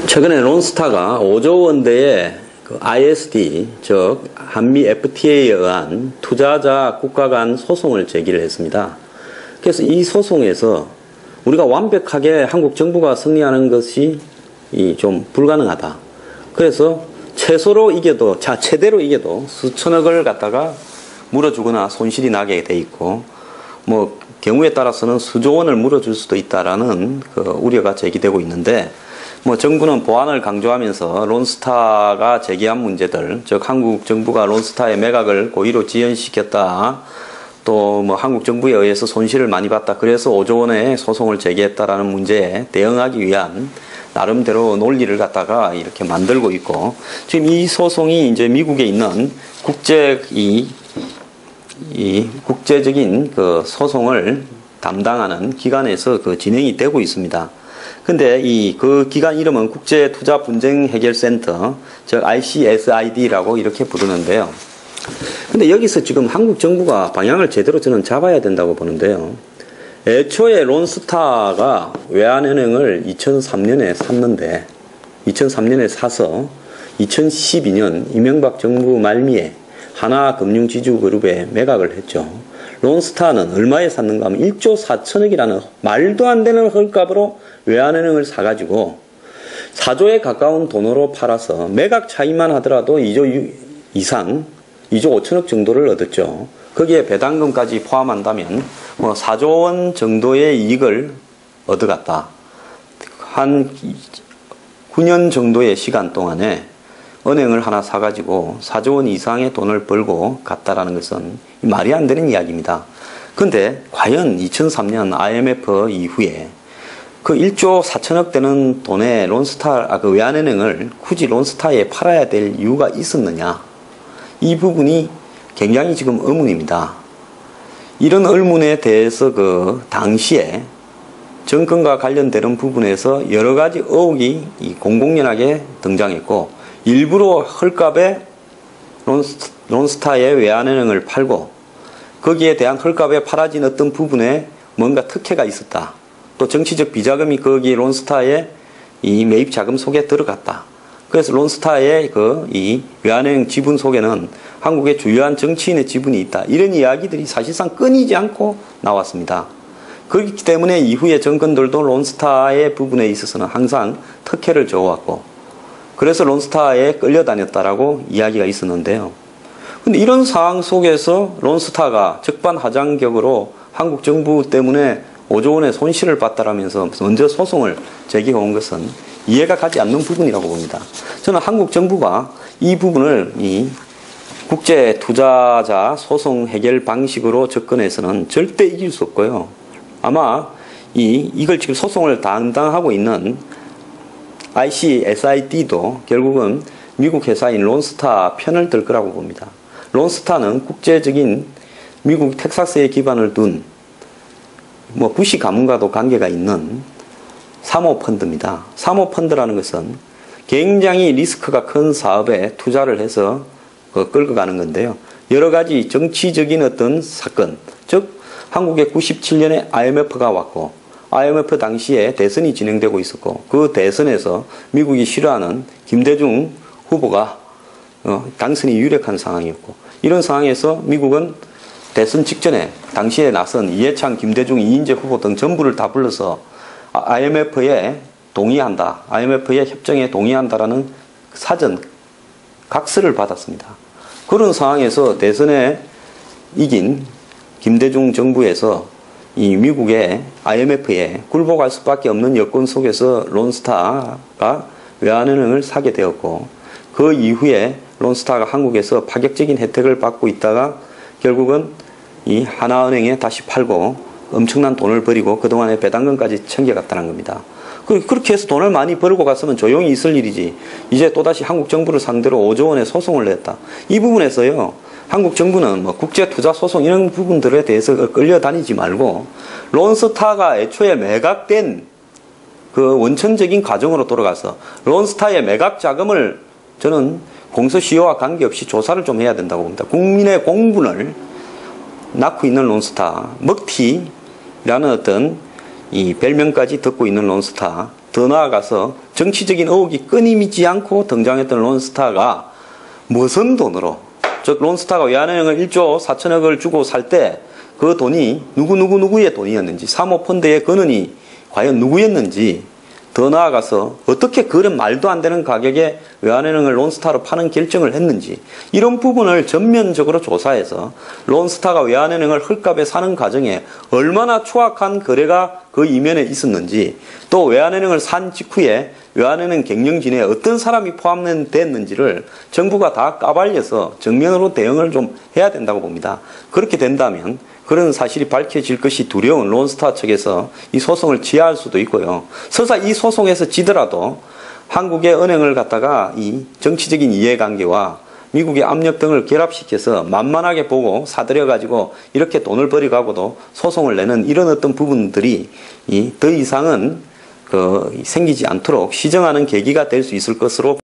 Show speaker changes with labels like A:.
A: 최근에 론스타가 5조 원대의 그 ISD, 즉 한미 FTA에 의한 투자자 국가 간 소송을 제기를 했습니다. 그래서 이 소송에서 우리가 완벽하게 한국 정부가 승리하는 것이 좀 불가능하다. 그래서 최대로 이겨도 수천억을 갖다가 물어주거나 손실이 나게 돼 있고, 뭐 경우에 따라서는 수조 원을 물어줄 수도 있다라는 그 우려가 제기되고 있는데, 뭐 정부는 보완을 강조하면서 론스타가 제기한 문제들, 즉 한국 정부가 론스타의 매각을 고의로 지연시켰다, 또 뭐 한국 정부에 의해서 손실을 많이 봤다, 그래서 5조 원의 소송을 제기했다라는 문제에 대응하기 위한 나름대로 논리를 갖다가 이렇게 만들고 있고, 지금 이 소송이 이제 미국에 있는 국제적인 그 소송을 담당하는 기관에서 그 진행이 되고 있습니다. 근데 그 기관 이름은 국제투자분쟁해결센터, 즉 ICSID라고 이렇게 부르는데요. 근데 여기서 지금 한국 정부가 방향을 제대로 저는 잡아야 된다고 보는데요. 애초에 론스타가 외환은행을 2003년에 샀는데, 2003년에 사서 2012년 이명박 정부 말미에 하나금융지주그룹에 매각을 했죠. 론스타는 얼마에 샀는가 하면 1조 4천억이라는 말도 안 되는 헐값으로 외환은행을 사가지고 4조에 가까운 돈으로 팔아서 매각 차이만 하더라도 2조 이상, 2조 5천억 정도를 얻었죠. 거기에 배당금까지 포함한다면 뭐 4조 원 정도의 이익을 얻어갔다. 한 9년 정도의 시간 동안에 은행을 하나 사가지고 4조 원 이상의 돈을 벌고 갔다라는 것은 말이 안 되는 이야기입니다. 근데 과연 2003년 IMF 이후에 그 1조 4천억 되는 돈에 그 외환은행을 굳이 론스타에 팔아야 될 이유가 있었느냐? 이 부분이 굉장히 지금 의문입니다. 이런 의문에 대해서 그 당시에 정권과 관련되는 부분에서 여러 가지 의혹이 공공연하게 등장했고, 일부러 헐값에 론스타의 외환은행을 팔고 거기에 대한 헐값에 팔아진 어떤 부분에 뭔가 특혜가 있었다. 또 정치적 비자금이 거기 론스타의 이 매입 자금 속에 들어갔다. 그래서 론스타의 이 외환은행 지분 속에는 한국의 주요한 정치인의 지분이 있다. 이런 이야기들이 사실상 끊이지 않고 나왔습니다. 그렇기 때문에 이후에 정권들도 론스타의 부분에 있어서는 항상 특혜를 줘왔고, 그래서 론스타에 끌려다녔다라고 이야기가 있었는데요. 근데 이런 상황 속에서 론스타가 적반하장격으로 한국 정부 때문에 5조 원의 손실을 봤다라면서 먼저 소송을 제기해온 것은 이해가 가지 않는 부분이라고 봅니다. 저는 한국 정부가 이 부분을 국제 투자자 소송 해결 방식으로 접근해서는 절대 이길 수 없고요. 아마 이걸 지금 소송을 담당하고 있는 ICSID도 결국은 미국 회사인 론스타 편을 들 거라고 봅니다. 론스타는 국제적인 미국 텍사스에 기반을 둔 부시 가문과도 관계가 있는 사모펀드입니다. 사모펀드라는 것은 굉장히 리스크가 큰 사업에 투자를 해서 끌고 가는 건데요. 여러 가지 정치적인 어떤 사건, 즉 한국에 97년에 IMF가 왔고, IMF 당시에 대선이 진행되고 있었고, 그 대선에서 미국이 싫어하는 김대중 후보가 당선이 유력한 상황이었고, 이런 상황에서 미국은 대선 직전에 당시에 나선 이해창, 김대중, 이인재 후보 등 전부를 다 불러서 IMF에 동의한다, IMF의 협정에 동의한다라는 사전 각서를 받았습니다. 그런 상황에서 대선에 이긴 김대중 정부에서 이 미국의 IMF에 굴복할 수밖에 없는 여건 속에서 론스타가 외환은행을 사게 되었고, 그 이후에 론스타가 한국에서 파격적인 혜택을 받고 있다가 결국은 이 하나은행에 다시 팔고 엄청난 돈을 벌이고 그동안의 배당금까지 챙겨갔다는 겁니다. 그렇게 해서 돈을 많이 벌고 갔으면 조용히 있을 일이지, 이제 또다시 한국 정부를 상대로 5조 원의 소송을 냈다. 이 부분에서요, 한국 정부는 국제투자소송 이런 부분들에 대해서 끌려다니지 말고 론스타가 애초에 매각된 그 원천적인 과정으로 돌아가서 론스타의 매각 자금을 저는 공소시효와 관계없이 조사를 좀 해야 된다고 봅니다. 국민의 공분을 낳고 있는 론스타, 먹튀라는 어떤 이 별명까지 듣고 있는 론스타, 더 나아가서 정치적인 의혹이 끊이지 않고 등장했던 론스타가 무슨 돈으로, 즉 론스타가 외환은행을 1조 4천억을 주고 살 때 그 돈이 누구의 돈이었는지, 사모펀드의 근원이 과연 누구였는지, 더 나아가서 어떻게 그런 말도 안 되는 가격에 외환은행을 론스타로 파는 결정을 했는지, 이런 부분을 전면적으로 조사해서 론스타가 외환은행을 헐값에 사는 과정에 얼마나 추악한 거래가 그 이면에 있었는지, 또 외환은행을 산 직후에 외환은행 경영진에 어떤 사람이 포함됐는지를 정부가 다 까발려서 정면으로 대응을 좀 해야 된다고 봅니다. 그렇게 된다면 그런 사실이 밝혀질 것이 두려운 론스타 측에서 이 소송을 지휘할 수도 있고요. 설사 이 소송에서 지더라도 한국의 은행을 갖다가 이 정치적인 이해관계와 미국의 압력 등을 결합시켜서 만만하게 보고 사들여가지고 이렇게 돈을 버려가고도 소송을 내는 이런 어떤 부분들이 더 이상은 생기지 않도록 시정하는 계기가 될 수 있을 것으로